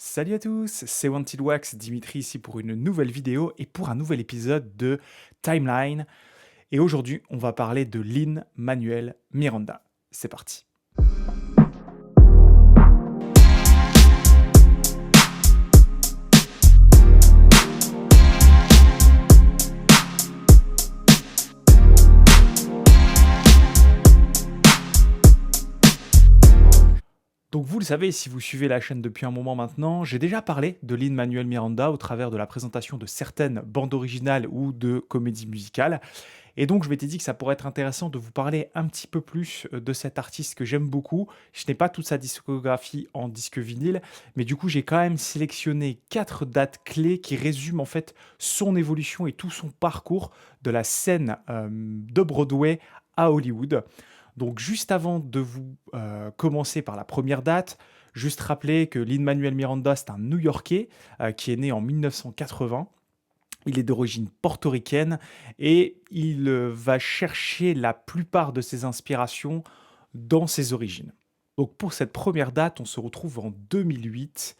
Salut à tous, c'est Wanted Wax, Dimitri ici pour une nouvelle vidéo et pour un nouvel épisode de Timeline. Et aujourd'hui, on va parler de Lin-Manuel Miranda. C'est parti. Donc vous le savez, si vous suivez la chaîne depuis un moment maintenant, j'ai déjà parlé de Lin-Manuel Miranda au travers de la présentation de certaines bandes originales ou de comédies musicales. Et donc je m'étais dit que ça pourrait être intéressant de vous parler un petit peu plus de cet artiste que j'aime beaucoup. Je n'ai pas toute sa discographie en disque vinyle, mais du coup j'ai quand même sélectionné 4 dates clés qui résument en fait son évolution et tout son parcours de la scène de Broadway à Hollywood. Donc juste avant de vous commencer par la première date, juste rappeler que Lin-Manuel Miranda, c'est un New-Yorkais qui est né en 1980. Il est d'origine portoricaine et il va chercher la plupart de ses inspirations dans ses origines. Donc pour cette première date, on se retrouve en 2008.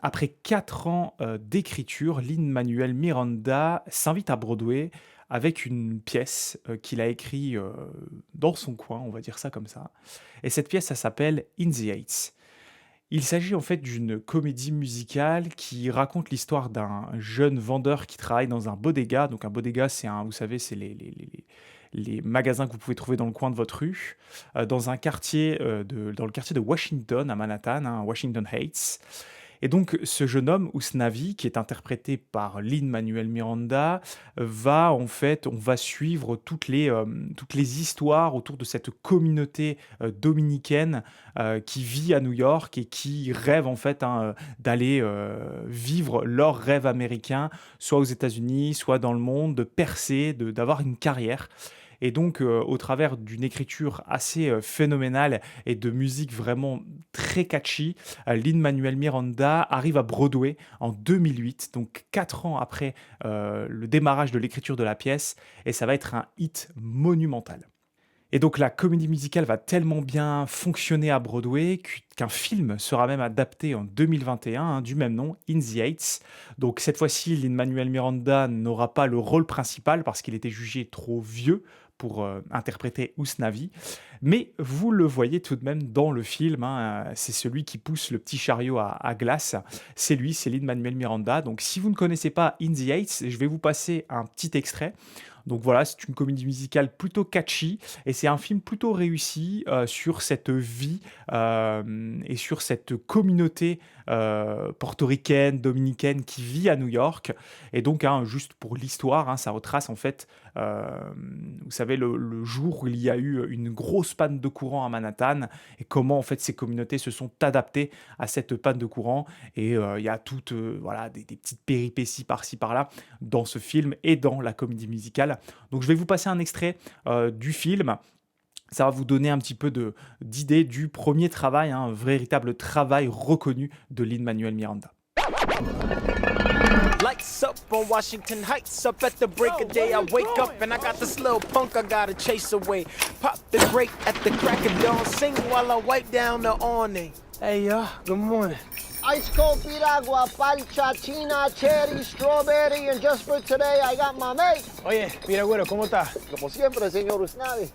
Après 4 ans d'écriture, Lin-Manuel Miranda s'invite à Broadway avec une pièce qu'il a écrite dans son coin, on va dire ça comme ça. Et cette pièce, ça s'appelle In the Heights. Il s'agit en fait d'une comédie musicale qui raconte l'histoire d'un jeune vendeur qui travaille dans un bodega. Donc un bodega, c'est un, vous savez, c'est les magasins que vous pouvez trouver dans le coin de votre rue, dans un quartier dans le quartier de Washington, à Manhattan, hein, Washington Heights. Et donc, ce jeune homme, Usnavi, qui est interprété par Lin-Manuel Miranda, on va suivre toutes les histoires autour de cette communauté dominicaine qui vit à New York et qui rêve en fait d'aller vivre leur rêve américain, soit aux États-Unis, soit dans le monde, de percer, d'avoir une carrière. Et donc, au travers d'une écriture assez phénoménale et de musique vraiment très catchy, Lin-Manuel Miranda arrive à Broadway en 2008, donc 4 ans après le démarrage de l'écriture de la pièce, et ça va être un hit monumental. Et donc la comédie musicale va tellement bien fonctionner à Broadway qu'un film sera même adapté en 2021 du même nom, In the Heights. Donc cette fois-ci, Lin-Manuel Miranda n'aura pas le rôle principal parce qu'il était jugé trop vieux pour interpréter Usnavi. Mais vous le voyez tout de même dans le film, c'est celui qui pousse le petit chariot à glace. C'est lui, c'est Lin-Manuel Miranda. Donc si vous ne connaissez pas In the Heights, je vais vous passer un petit extrait. Donc voilà, c'est une comédie musicale plutôt catchy et c'est un film plutôt réussi sur cette vie et sur cette communauté portoricaine, dominicaine qui vit à New York. Et donc, juste pour l'histoire, ça retrace en fait, vous savez, le jour où il y a eu une grosse panne de courant à Manhattan et comment en fait ces communautés se sont adaptées à cette panne de courant. Et il y a toutes voilà, des petites péripéties par-ci par-là dans ce film et dans la comédie musicale. Donc je vais vous passer un extrait du film. Ça va vous donner un petit peu d'idée du premier travail, un véritable travail reconnu de Lin-Manuel Miranda. Lights up on Washington Heights, up at the break of day. I wake up and I got this little punk I gotta chase away. Pop the grate at the crack of dawn, sing while I wipe down the awning. Hey, good morning. Ice cold piragua, palcha, china, cherry, strawberry, and just for today I got my mate. Oye, Piragüero, ¿cómo estás? Como siempre, señor Usnavi.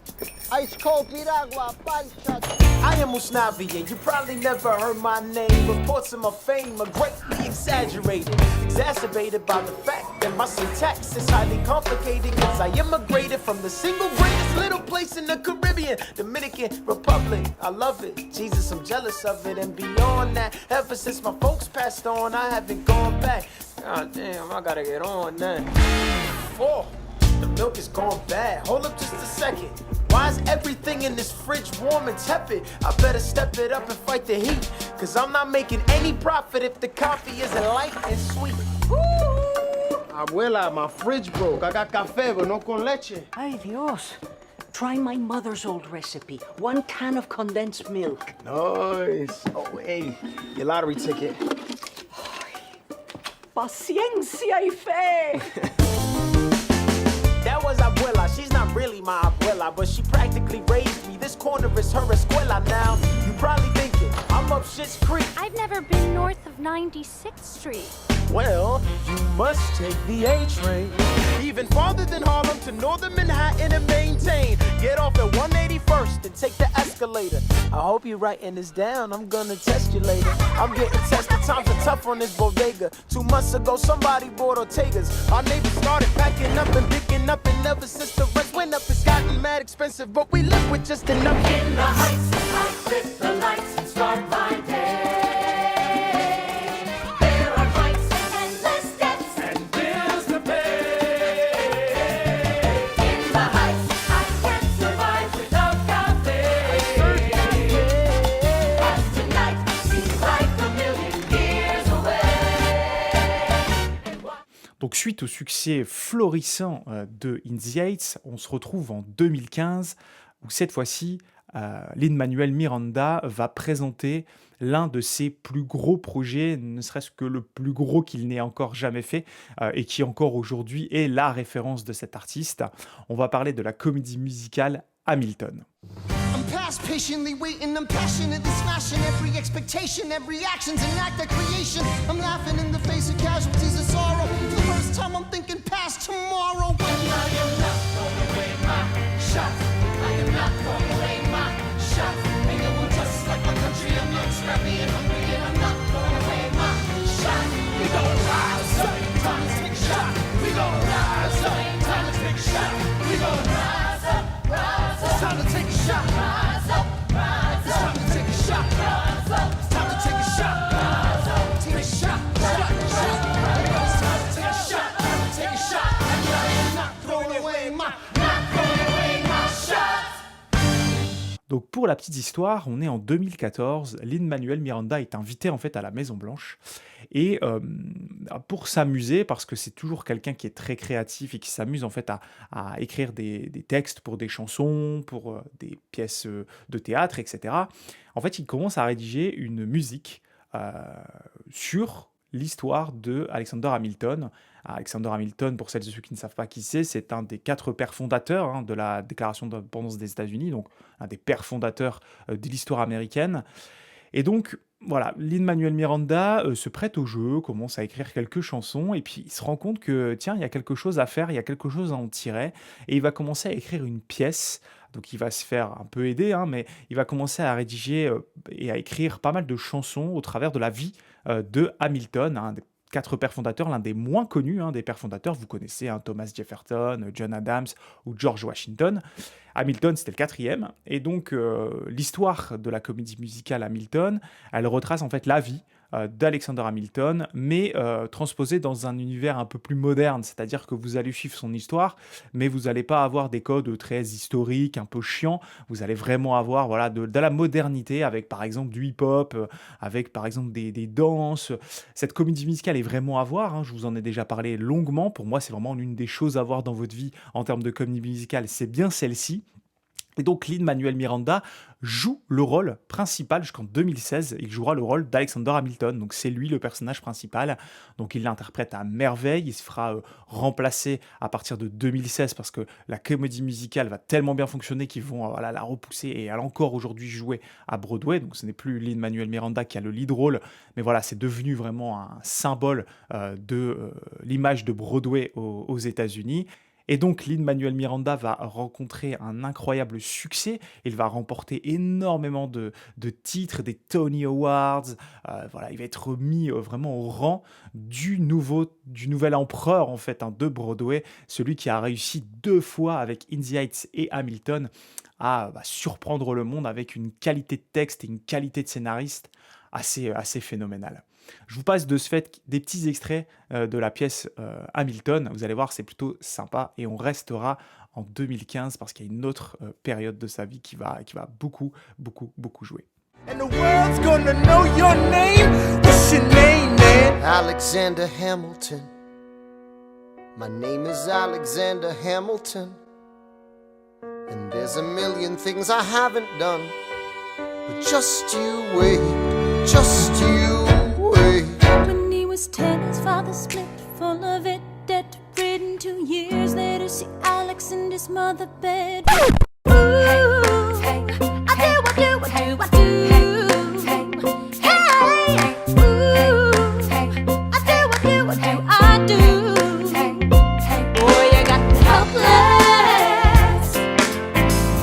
Ice cold piragua, palcha. I am Usnavi, and you probably never heard my name. Reports of my fame are greatly exaggerated, exacerbated by the fact that my syntax is highly complicated. Cause I immigrated from the single greatest little place in the Caribbean, Dominican Republic. I love it, Jesus, I'm jealous of it. And beyond that, ever since my folks passed on, I haven't gone back. God damn, I gotta get on that. Oh, the milk is gone bad. Hold up just a second. Why is everything in this fridge warm and tepid? I better step it up and fight the heat. Cause I'm not making any profit if the coffee isn't light and sweet. Abuela, my fridge broke. I got café, but no con leche. Ay, Dios. Try my mother's old recipe. 1 can of condensed milk. Nice. Oh, hey, your lottery ticket. Paciencia y fe. That was abuela. She's not really my abuela, but she practically raised me. This corner is her escuela now. You probably thinking I'm up Shit's Creek. I've never been north of 96th Street. Well, you must take the A train. Even farther than Harlem to northern Manhattan and maintain. Get off at 181st and take the escalator. I hope you're writing this down, I'm gonna test you later. I'm getting tested, times are tough on this bodega. 2 months ago, somebody bought Ortega's. Our neighbors started packing up and picking up, and ever since the rent went up, it's gotten mad expensive, but we live with just enough. In the heights, I flip the lights and start my day. There are fights and endless debts and bills to pay. In the heights, I can't survive without cafe. And tonight seems like a million years away. Donc suite au succès florissant de In the Heights, on se retrouve en 2015 où cette fois-ci, Lin-Manuel Miranda va présenter l'un de ses plus gros projets, ne serait-ce que le plus gros qu'il n'ait encore jamais fait et qui encore aujourd'hui est la référence de cet artiste. On va parler de la comédie musicale Hamilton. I'm past patiently waiting, I'm passionately smashing every expectation, every action's an act of creation. I'm laughing in the face of casualties of sorrow. For the first time I'm thinking past tomorrow. I am not throwing away my shot. I am not throwing away my shot. And you will just like my country, I'm young, scrappy and hungry, and I'm not throwing away my shot. We gon' rise up, time to take a shot. We gon' rise up, time to take a shot. We gon' rise up, rise up. It's time to take a shot. Rise up, rise up. It's time to take a shot. Rise up. It's time to take a shot. Rise up. Take a shot. Shot, shot. It's time to take a shot. Time to take a shot. And I am not throwing away my shot. Donc pour la petite histoire, on est en 2014, Lin-Manuel Miranda est invité en fait à la Maison Blanche et pour s'amuser, parce que c'est toujours quelqu'un qui est très créatif et qui s'amuse en fait à écrire des textes pour des chansons, pour des pièces de théâtre, etc. En fait, il commence à rédiger une musique sur l'histoire de Alexander Hamilton. Alexander Hamilton, pour celles et ceux qui ne savent pas qui c'est un des 4 pères fondateurs de la Déclaration d'indépendance des États-Unis, donc un des pères fondateurs de l'histoire américaine. Et donc, voilà, Lin-Manuel Miranda se prête au jeu, commence à écrire quelques chansons, et puis il se rend compte que, tiens, il y a quelque chose à faire, il y a quelque chose à en tirer, et il va commencer à écrire une pièce. Donc il va se faire un peu aider, mais il va commencer à rédiger et à écrire pas mal de chansons au travers de la vie de Hamilton, un des 4 pères fondateurs, l'un des moins connus des pères fondateurs. Vous connaissez Thomas Jefferson, John Adams ou George Washington. Hamilton, c'était le 4e. Et donc, l'histoire de la comédie musicale Hamilton, elle retrace en fait la vie d'Alexander Hamilton, mais transposée dans un univers un peu plus moderne, c'est-à-dire que vous allez suivre son histoire, mais vous n'allez pas avoir des codes très historiques, un peu chiants, vous allez vraiment avoir voilà, de la modernité, avec par exemple du hip-hop, avec par exemple des danses. Cette comédie musicale est vraiment à voir, je vous en ai déjà parlé longuement, pour moi c'est vraiment l'une des choses à voir dans votre vie en termes de comédie musicale, c'est bien celle-ci. Et donc Lin-Manuel Miranda joue le rôle principal jusqu'en 2016. Il jouera le rôle d'Alexander Hamilton. Donc c'est lui le personnage principal. Donc il l'interprète à merveille. Il se fera remplacer à partir de 2016 parce que la comédie musicale va tellement bien fonctionner qu'ils vont la repousser et elle encore aujourd'hui jouer à Broadway. Donc ce n'est plus Lin-Manuel Miranda qui a le lead role. Mais voilà, c'est devenu vraiment un symbole de l'image de Broadway aux États-Unis. Et donc, Lin-Manuel Miranda va rencontrer un incroyable succès. Il va remporter énormément de titres, des Tony Awards. Voilà, il va être mis vraiment au rang du nouvel empereur en fait de Broadway, celui qui a réussi 2 fois avec In the Heights et Hamilton à surprendre le monde avec une qualité de texte et une qualité de scénariste assez phénoménale. Je vous passe de ce fait des petits extraits de la pièce Hamilton. Vous allez voir, c'est plutôt sympa et on restera en 2015 parce qu'il y a une autre période de sa vie qui va beaucoup jouer. And the world's gonna know your name. What's your name, man? Alexander Hamilton. My name is Alexander Hamilton. And there's a million things I haven't done. But just you wait, just you wait. When he was 10, his father split, full of it, debt ridden. 2 years later, see Alex sex in this mother bed. Ooh, I do, I do, I do, I do. Hey, ooh, I do, I do, I do, I do. Boy, you got me helpless.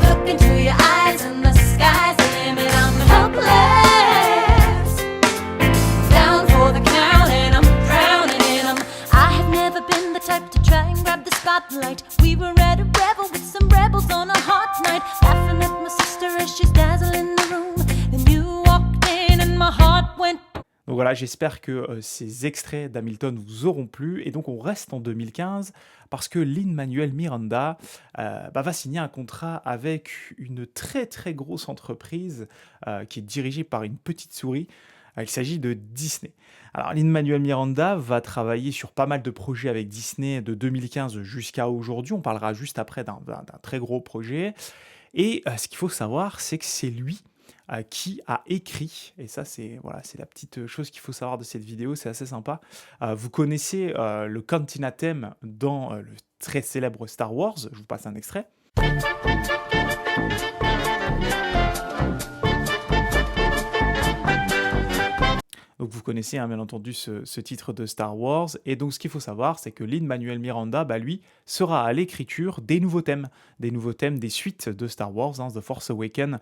Look into your eyes and the sky's the limit. I'm helpless. Down for the count and I'm drowning in 'em. I have never been the type to try and grab the spotlight. We were at a revel with some rebels on a hot night, laughing at my sister as she's dazzling the room. Then you walked in and my heart went. Donc voilà, j'espère que ces extraits d'Hamilton vous auront plu. Et donc on reste en 2015 parce que Lin-Manuel Miranda va signer un contrat avec une très très grosse entreprise qui est dirigée par une petite souris. Il s'agit de Disney. Alors Lin-Manuel Miranda va travailler sur pas mal de projets avec Disney de 2015 jusqu'à aujourd'hui. On parlera juste après d'un très gros projet. Et ce qu'il faut savoir, c'est que c'est lui qui a écrit, et ça c'est voilà, c'est la petite chose qu'il faut savoir de cette vidéo, c'est assez sympa. Vous connaissez le Cantina Theme dans le très célèbre Star Wars. Je vous passe un extrait. Donc vous connaissez bien entendu ce titre de Star Wars. Et donc ce qu'il faut savoir, c'est que Lin-Manuel Miranda, lui, sera à l'écriture des nouveaux thèmes des suites de Star Wars, The Force Awakens.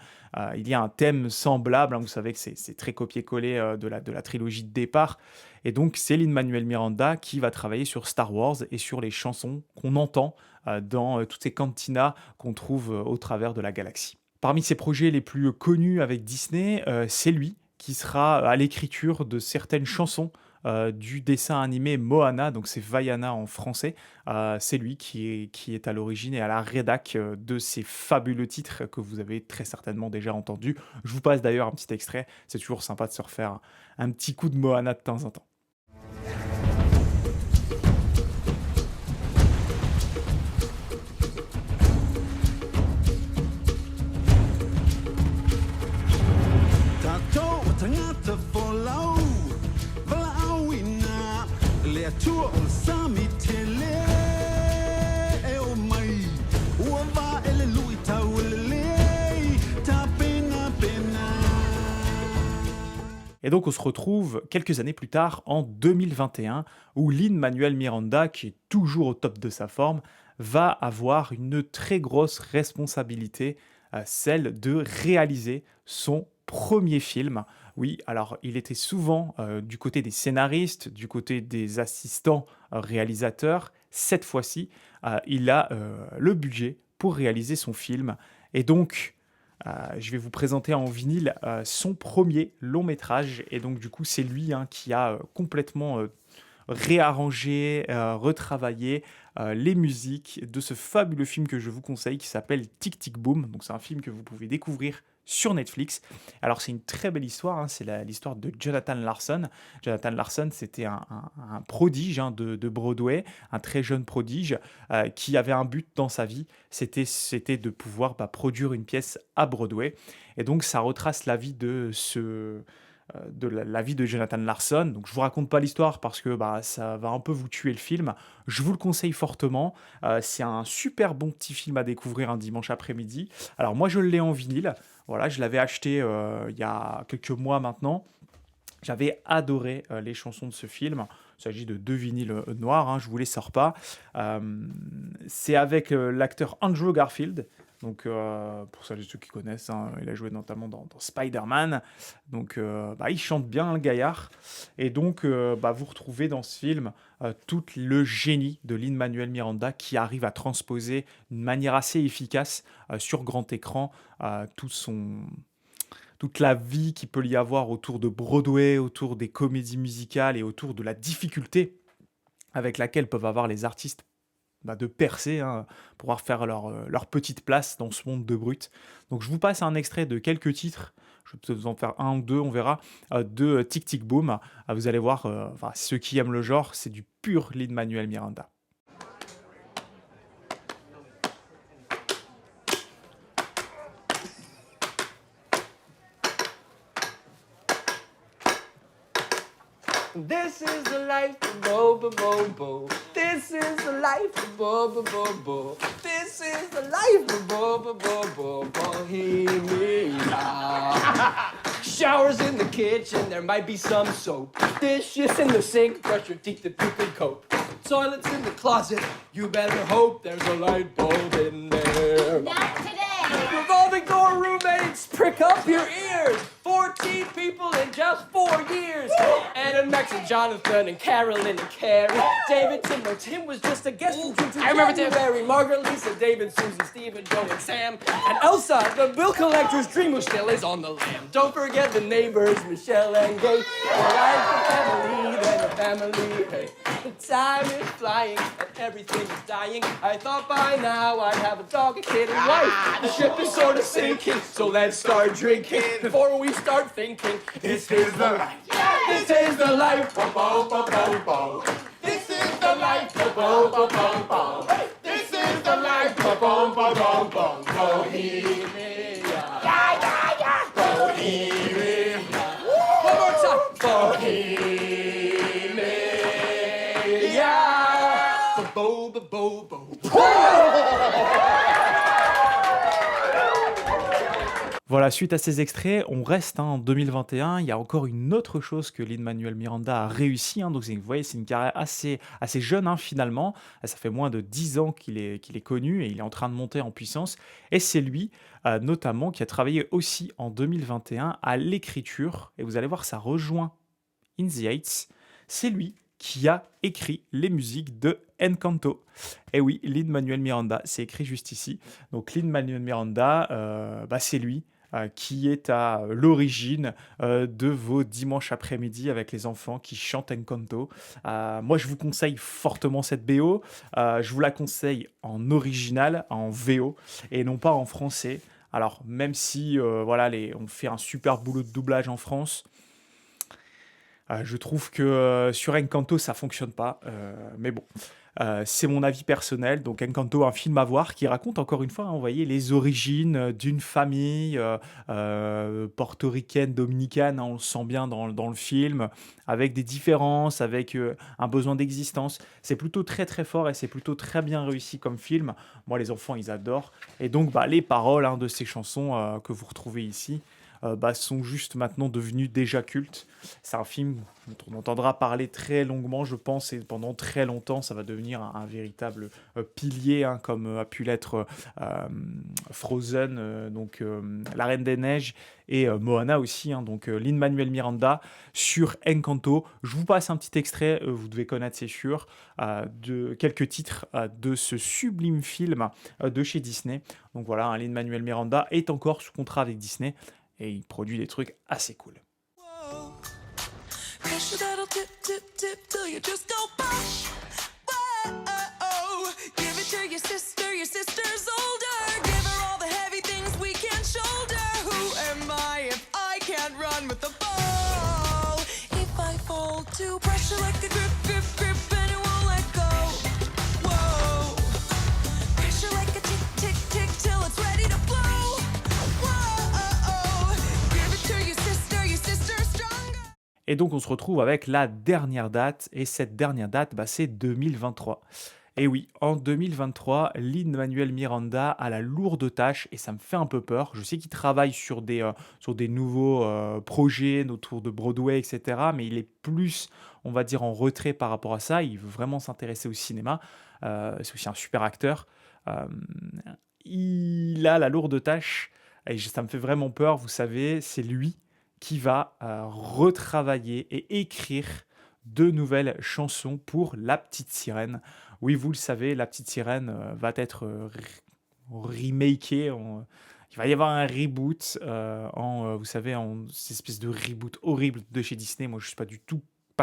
Il y a un thème semblable, vous savez que c'est très copié-collé de la trilogie de départ. Et donc c'est Lin-Manuel Miranda qui va travailler sur Star Wars et sur les chansons qu'on entend dans toutes ces cantinas qu'on trouve au travers de la galaxie. Parmi ses projets les plus connus avec Disney, c'est lui qui sera à l'écriture de certaines chansons du dessin animé Moana, donc c'est Vaiana en français. C'est lui qui est à l'origine et à la rédac de ces fabuleux titres que vous avez très certainement déjà entendus. Je vous passe d'ailleurs un petit extrait, c'est toujours sympa de se refaire un petit coup de Moana de temps en temps. Et donc on se retrouve quelques années plus tard, en 2021, où Lin-Manuel Miranda, qui est toujours au top de sa forme, va avoir une très grosse responsabilité, celle de réaliser son premier film. Oui, alors il était souvent du côté des scénaristes, du côté des assistants réalisateurs. Cette fois-ci, il a le budget pour réaliser son film. Et donc, je vais vous présenter en vinyle son premier long métrage. Et donc, du coup, c'est lui qui a complètement réarrangé, retravaillé les musiques de ce fabuleux film que je vous conseille qui s'appelle Tic Tic Boom. Donc, c'est un film que vous pouvez découvrir sur Netflix. Alors c'est une très belle histoire, c'est l'histoire de Jonathan Larson. Jonathan Larson, c'était un prodige de Broadway, un très jeune prodige qui avait un but dans sa vie, c'était de pouvoir produire une pièce à Broadway. Et donc ça retrace la vie de la vie de Jonathan Larson. Donc je vous raconte pas l'histoire parce que ça va un peu vous tuer le film. Je vous le conseille fortement. C'est un super bon petit film à découvrir un dimanche après-midi. Alors moi je l'ai en vinyle. Voilà, je l'avais acheté il y a quelques mois maintenant. J'avais adoré les chansons de ce film. Il s'agit de 2 vinyles noirs, je vous les sors pas. C'est avec l'acteur Andrew Garfield. Donc, pour ceux qui connaissent, il a joué notamment dans Spider-Man. Donc, il chante bien, le gaillard. Et donc, vous retrouvez dans ce film tout le génie de Lin-Manuel Miranda qui arrive à transposer d'une manière assez efficace sur grand écran toute la vie qu'il peut y avoir autour de Broadway, autour des comédies musicales et autour de la difficulté avec laquelle peuvent avoir les artistes de percer, pouvoir faire leur petite place dans ce monde de brut. Donc je vous passe un extrait de quelques titres, je vais peut-être vous en faire un ou deux, on verra, de Tic Tic Boom. Vous allez voir, ceux qui aiment le genre, c'est du pur Lin-Manuel Miranda. This is the life of Bo Bo Bo Bo. This is the life of Bo Bo Bo Bo. This is the life of Bo Bo Bo Bo Bohemia. Showers in the kitchen, there might be some soap. Dishes in the sink, brush your teeth if you could cope. Toilets in the closet, you better hope there's a light bulb in there. Not today. Revolving door roommates, prick up your ears. 14 people in just 4 years. Anna, Max, and Jonathan, and Carolyn, and Carrie. David, Tim, no, Tim was just a guest from June to I remember Tim. January. Margaret, Lisa, David, Susan, Stephen, Joe, and Sam. And Elsa, the bill collector's dream who still is on the lam. Don't forget the neighbors, Michelle and Gay. More like a family than a family. Hey, the time is flying and everything is dying. I thought by now I'd have a dog, a kid, and wife. The ship is sort of sinking, so let's start drinking before we start thinking. This is the life. This is the life. Bo bo bo bo bo. This is the life. Bo bo bo bo bo. This is the life. Bo bo bo bo bo. Bohemia. Bohemia. One more time. Bohemia. Bo bo bo bo. Voilà, suite à ces extraits, on reste en 2021. Il y a encore une autre chose que Lin-Manuel Miranda a réussi. Donc, vous voyez, c'est une carrière assez jeune finalement. Ça fait moins de 10 ans qu'il est connu et il est en train de monter en puissance. Et c'est lui, notamment, qui a travaillé aussi en 2021 à l'écriture. Et vous allez voir, ça rejoint In the Heights. C'est lui qui a écrit les musiques de Encanto. Et oui, Lin-Manuel Miranda, c'est écrit juste ici. Donc Lin-Manuel Miranda, c'est lui qui est à l'origine de vos dimanches après-midi avec les enfants qui chantent Encanto. Moi, je vous conseille fortement cette BO. Je vous la conseille en original, en VO, et non pas en français. Alors, même si on fait un super boulot de doublage en France, je trouve que sur Encanto, ça fonctionne pas. Mais bon, c'est mon avis personnel. Donc Encanto, un film à voir qui raconte encore une fois, vous voyez, les origines d'une famille portoricaine, dominicaine. On le sent bien dans le film, avec des différences, avec un besoin d'existence. C'est plutôt très très fort et c'est plutôt très bien réussi comme film. Moi, les enfants, ils adorent. Et donc, les paroles de ces chansons que vous retrouvez ici, sont juste maintenant devenus déjà cultes. C'est un film dont on entendra parler très longuement, je pense, et pendant très longtemps, ça va devenir un véritable pilier, comme a pu l'être Frozen, La Reine des Neiges, et Moana aussi, donc Lin-Manuel Miranda sur Encanto. Je vous passe un petit extrait, vous devez connaître, c'est sûr, de quelques titres de ce sublime film de chez Disney. Donc voilà, Lin-Manuel Miranda est encore sous contrat avec Disney, et il produit des trucs assez cool. Pressure that'll tip, tip, tip till you just go bosh. Whoa, give it to your sister, your sister's older. Give her all the heavy things we can't shoulder. Who am I if I can't run with the ball? If I fall to pressure like a grip, grip, grip, and it won't let go. Whoa, pressure like a tick, tick, tick till it's ready to blow. Whoa, give it to your sister stronger. Et donc, on se retrouve avec la dernière date, et cette dernière date, c'est 2023. Et oui, en 2023, Lin-Manuel Miranda a la lourde tâche, et ça me fait un peu peur. Je sais qu'il travaille sur des nouveaux projets autour de Broadway, etc., mais il est plus, on va dire, en retrait par rapport à ça. Il veut vraiment s'intéresser au cinéma. C'est aussi un super acteur. Il a la lourde tâche, et ça me fait vraiment peur. Vous savez, c'est lui qui va retravailler et écrire de nouvelles chansons pour La Petite Sirène. Oui, vous le savez, La Petite Sirène va être remakée. Il va y avoir un reboot vous savez, en cette espèce de reboot horrible de chez Disney. Moi, je ne suis pas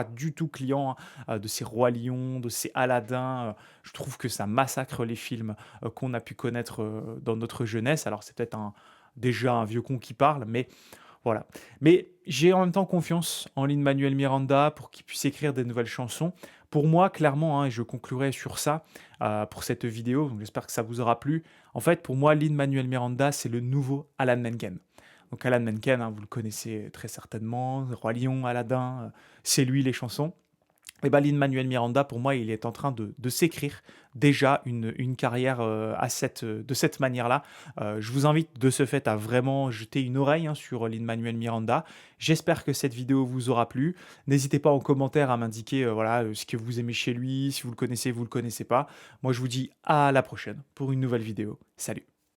du tout client de ces Rois Lions, de ces Aladdin. Je trouve que ça massacre les films qu'on a pu connaître dans notre jeunesse. Alors, c'est peut-être déjà un vieux con qui parle, mais voilà. Mais j'ai en même temps confiance en Lin-Manuel Miranda pour qu'il puisse écrire des nouvelles chansons. Pour moi, clairement, et je conclurai sur ça pour cette vidéo, donc j'espère que ça vous aura plu. En fait, pour moi, Lin-Manuel Miranda, c'est le nouveau Alan Menken. Donc Alan Menken, hein, vous le connaissez très certainement, Roi Lion, Aladdin, c'est lui les chansons. Et ben Lin-Manuel Miranda, pour moi, il est en train de s'écrire déjà une carrière de cette manière-là. Je vous invite de ce fait à vraiment jeter une oreille, hein, sur Lin-Manuel Miranda. J'espère que cette vidéo vous aura plu. N'hésitez pas en commentaire à m'indiquer voilà, ce que vous aimez chez lui, si vous le connaissez pas. Moi, je vous dis à la prochaine pour une nouvelle vidéo. Salut!